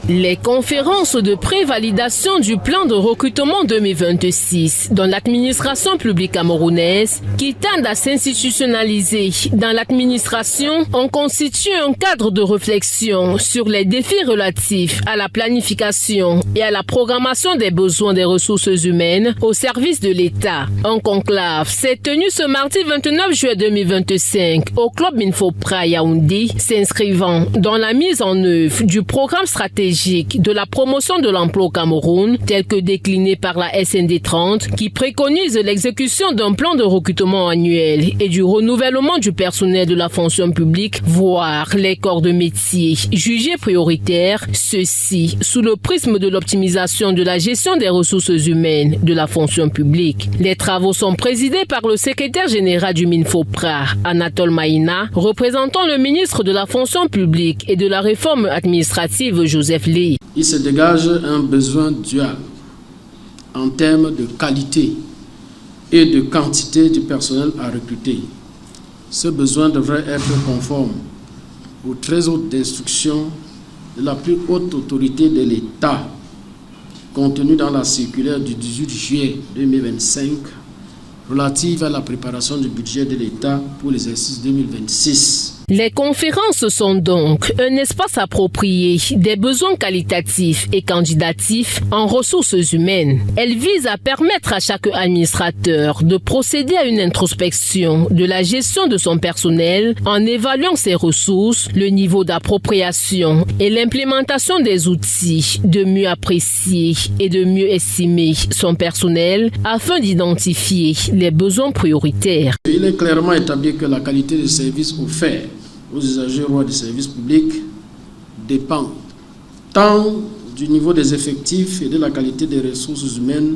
Les conférences de prévalidation du plan de recrutement 2026 dans l'administration publique camerounaise qui tendent à s'institutionnaliser dans l'administration ont constitué un cadre de réflexion sur les défis relatifs à la planification et à la programmation des besoins des ressources humaines au service de l'État. Un conclave s'est tenu ce mardi 29 juillet 2025 au club Minfopra Yaoundé, s'inscrivant dans la mise en œuvre du programme stratégique de la promotion de l'emploi au Cameroun, tel que décliné par la SND 30, qui préconise l'exécution d'un plan de recrutement annuel et du renouvellement du personnel de la fonction publique, voire les corps de métier jugés prioritaires, ceci sous le prisme de l'optimisation de la gestion des ressources humaines de la fonction publique. Les travaux sont présidés par le secrétaire général du Minfopra, Anatole Maïna, représentant le ministre de la fonction publique et de la réforme administrative, Joseph Lee. Il se dégage un besoin dual en termes de qualité et de quantité du personnel à recruter. Ce besoin devrait être conforme aux très hautes instructions de la plus haute autorité de l'État contenues dans la circulaire du 18 juillet 2025 relative à la préparation du budget de l'État pour l'exercice 2026. Les conférences sont donc un espace approprié des besoins qualitatifs et quantitatifs en ressources humaines. Elles visent à permettre à chaque administrateur de procéder à une introspection de la gestion de son personnel en évaluant ses ressources, le niveau d'appropriation et l'implémentation des outils de mieux apprécier et de mieux estimer son personnel afin d'identifier les besoins prioritaires. Il est clairement établi que la qualité des services offerts aux usagers rois du service public dépend tant du niveau des effectifs et de la qualité des ressources humaines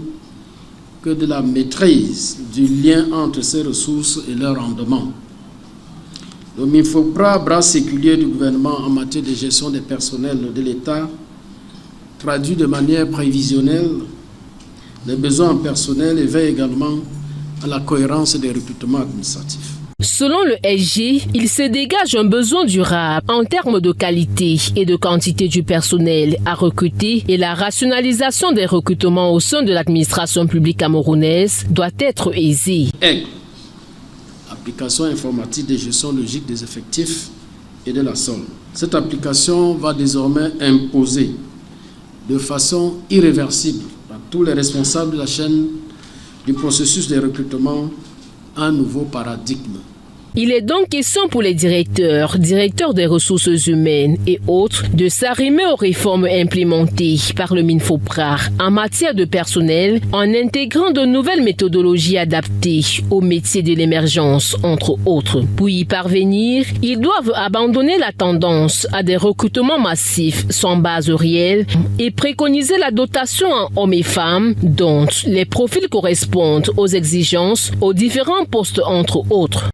que de la maîtrise du lien entre ces ressources et leur rendement. Le Minfopra, bras séculier du gouvernement en matière de gestion des personnels de l'État, traduit de manière prévisionnelle les besoins en personnel et veille également à la cohérence des recrutements administratifs. Selon le SG, il se dégage un besoin durable en termes de qualité et de quantité du personnel à recruter et la rationalisation des recrutements au sein de l'administration publique camerounaise doit être aisée. Application informatique de gestion logique des effectifs et de la somme. Cette application va désormais imposer de façon irréversible à tous les responsables de la chaîne du processus de recrutement un nouveau paradigme. Il est donc question pour les directeurs des ressources humaines et autres de s'arrimer aux réformes implémentées par le Minfopra en matière de personnel en intégrant de nouvelles méthodologies adaptées aux métiers de l'émergence, entre autres. Pour y parvenir, ils doivent abandonner la tendance à des recrutements massifs sans base réelle et préconiser la dotation en hommes et femmes dont les profils correspondent aux exigences aux différents postes, entre autres.